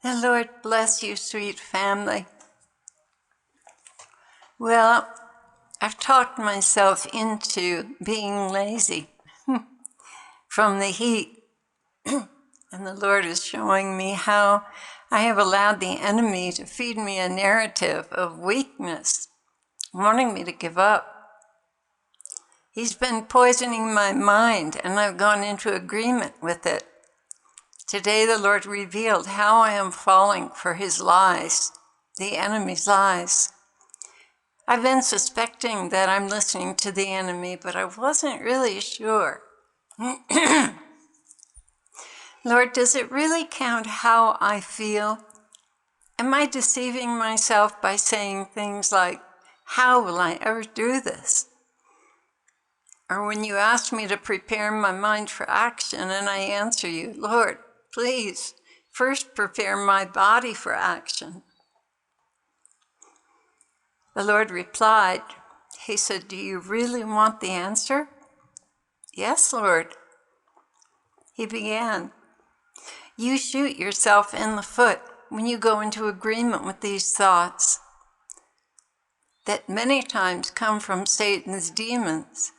The Lord bless you, sweet family. Well, I've talked myself into being lazy from the heat, and the Lord is showing me how I have allowed the enemy to feed me a narrative of weakness, wanting me to give up. He's been poisoning my mind, and I've gone into agreement with it. Today, the Lord revealed how I am falling for his lies, the enemy's lies. I've been suspecting that I'm listening to the enemy, but I wasn't really sure. Lord, does it really count how I feel? Am I deceiving myself by saying things like, how will I ever do this? Or when you ask me to prepare my mind for action and I answer you, Lord, please, first prepare my body for action. The Lord replied, he said, do you really want the answer? Yes, Lord. He began, you shoot yourself in the foot when you go into agreement with these thoughts that many times come from Satan's demons.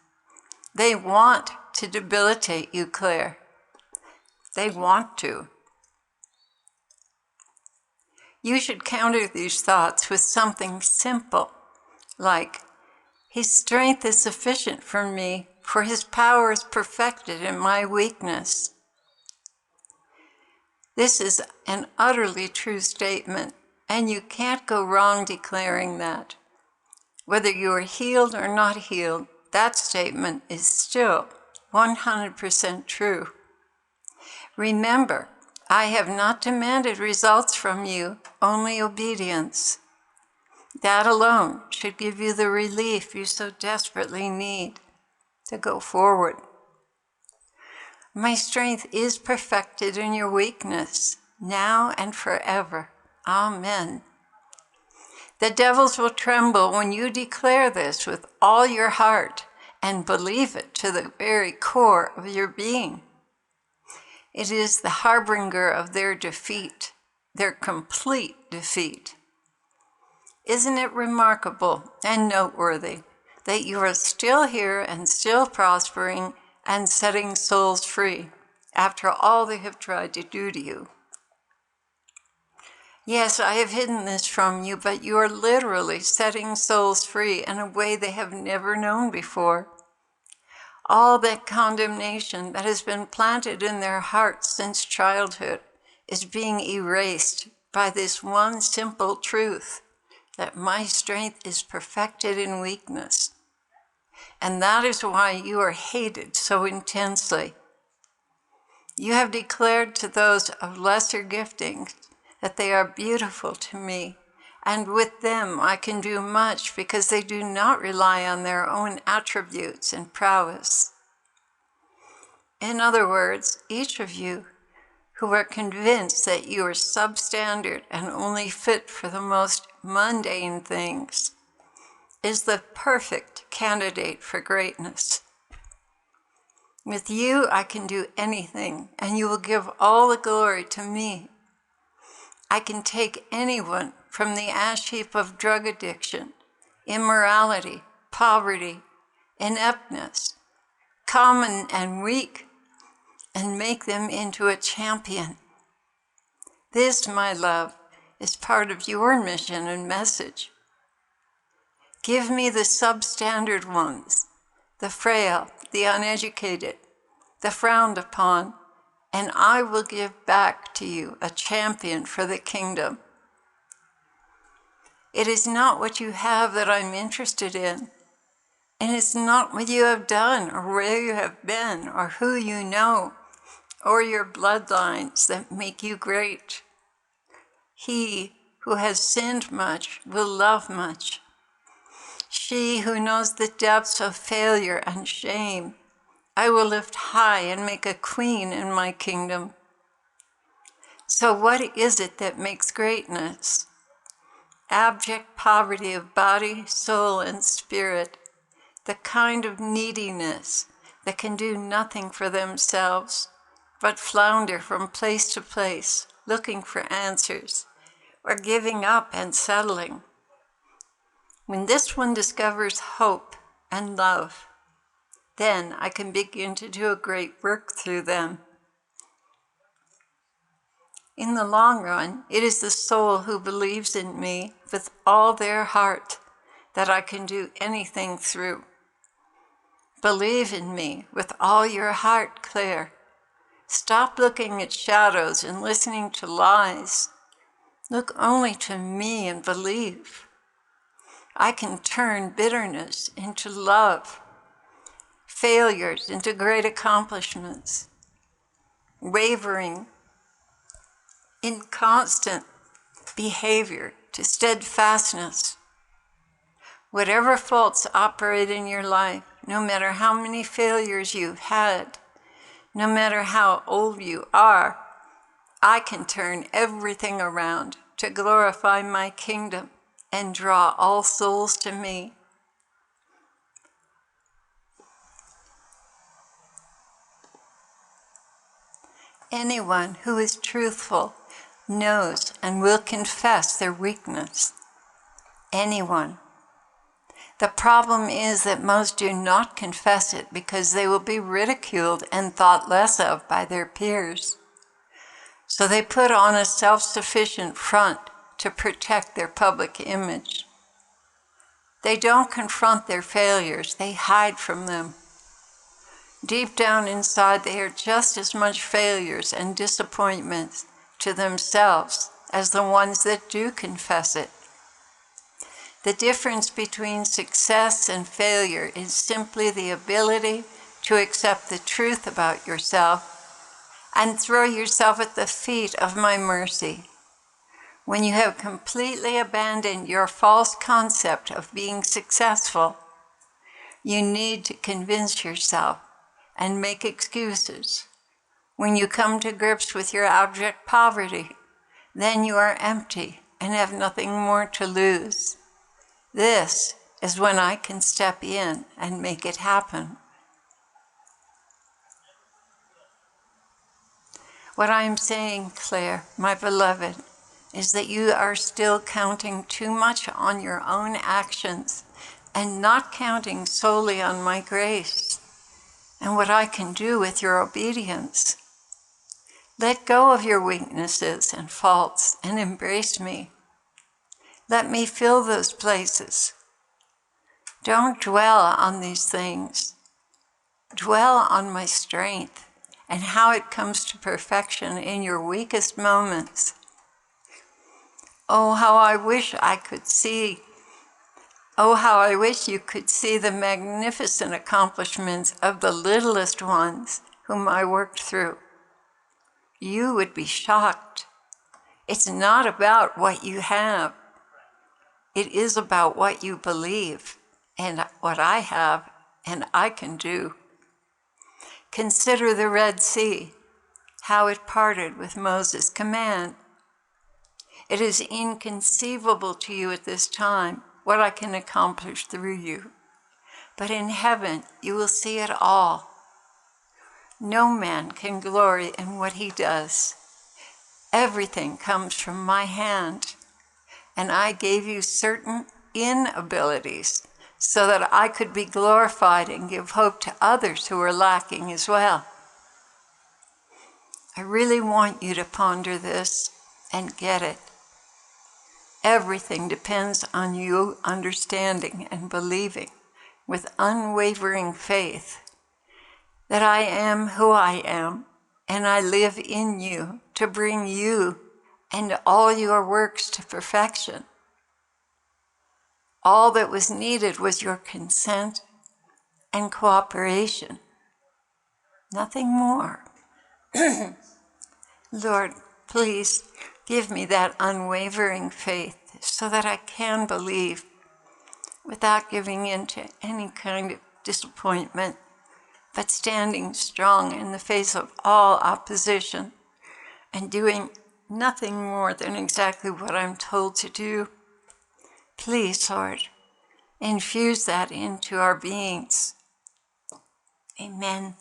They want to debilitate you, Claire. They want to. You should counter these thoughts with something simple, like, his strength is sufficient for me, for his power is perfected in my weakness. This is an utterly true statement, and you can't go wrong declaring that. Whether you are healed or not healed, that statement is still 100% true. Remember, I have not demanded results from you, only obedience. That alone should give you the relief you so desperately need to go forward. My strength is perfected in your weakness, now and forever. Amen. The devils will tremble when you declare this with all your heart and believe it to the very core of your being. It is the harbinger of their defeat, their complete defeat. Isn't it remarkable and noteworthy that you are still here and still prospering and setting souls free after all they have tried to do to you? Yes, I have hidden this from you, but you are literally setting souls free in a way they have never known before. All that condemnation that has been planted in their hearts since childhood is being erased by this one simple truth, that my strength is perfected in weakness. And that is why you are hated so intensely. You have declared to those of lesser giftings that they are beautiful to me, and with them I can do much because they do not rely on their own attributes and prowess. In other words, each of you who are convinced that you are substandard and only fit for the most mundane things is the perfect candidate for greatness. With you, I can do anything, and you will give all the glory to me. I can take anyone from the ash heap of drug addiction, immorality, poverty, ineptness, common and weak, and make them into a champion. This, my love, is part of your mission and message. Give me the substandard ones, the frail, the uneducated, the frowned upon, and I will give back to you a champion for the kingdom. It is not what you have that I'm interested in, and it's not what you have done or where you have been or who you know or your bloodlines that make you great. He who has sinned much will love much. She who knows the depths of failure and shame, I will lift high and make a queen in my kingdom. So what is it that makes greatness? Abject poverty of body, soul, and spirit, the kind of neediness that can do nothing for themselves, but flounder from place to place, looking for answers, or giving up and settling. When this one discovers hope and love, then I can begin to do a great work through them. In the long run, it is the soul who believes in me with all their heart that I can do anything through. Believe in me with all your heart, Claire. Stop looking at shadows and listening to lies. Look only to me and believe. I can turn bitterness into love, failures into great accomplishments, wavering in constant behavior to steadfastness. Whatever faults operate in your life, no matter how many failures you've had, no matter how old you are, I can turn everything around to glorify my kingdom and draw all souls to me. Anyone who is truthful knows and will confess their weakness. Anyone. The problem is that most do not confess it because they will be ridiculed and thought less of by their peers. So they put on a self-sufficient front to protect their public image. They don't confront their failures, they hide from them. Deep down inside, they are just as much failures and disappointments to themselves as the ones that do confess it. The difference between success and failure is simply the ability to accept the truth about yourself and throw yourself at the feet of my mercy. When you have completely abandoned your false concept of being successful, you need to convince yourself and make excuses. When you come to grips with your abject poverty, then you are empty and have nothing more to lose. This is when I can step in and make it happen. What I am saying, Claire, my beloved, is that you are still counting too much on your own actions and not counting solely on my grace and what I can do with your obedience. Let go of your weaknesses and faults and embrace me. Let me fill those places. Don't dwell on these things. Dwell on my strength and how it comes to perfection in your weakest moments. Oh, how I wish I could see. Oh, how I wish you could see the magnificent accomplishments of the littlest ones whom I worked through. You would be shocked. It's not about what you have. It is about what you believe and what I have and I can do. Consider the Red Sea, how it parted with Moses' command. It is inconceivable to you at this time what I can accomplish through you. But in heaven, you will see it all. No man can glory in what he does. Everything comes from my hand. And I gave you certain inabilities so that I could be glorified and give hope to others who are lacking as well. I really want you to ponder this and get it. Everything depends on you understanding and believing with unwavering faith that I am who I am and I live in you to bring you and all your works to perfection. All that was needed was your consent and cooperation. Nothing more. Lord, please give me that unwavering faith so that I can believe without giving in to any kind of disappointment, but standing strong in the face of all opposition and doing nothing more than exactly what I'm told to do. Please, Lord, infuse that into our beings. Amen.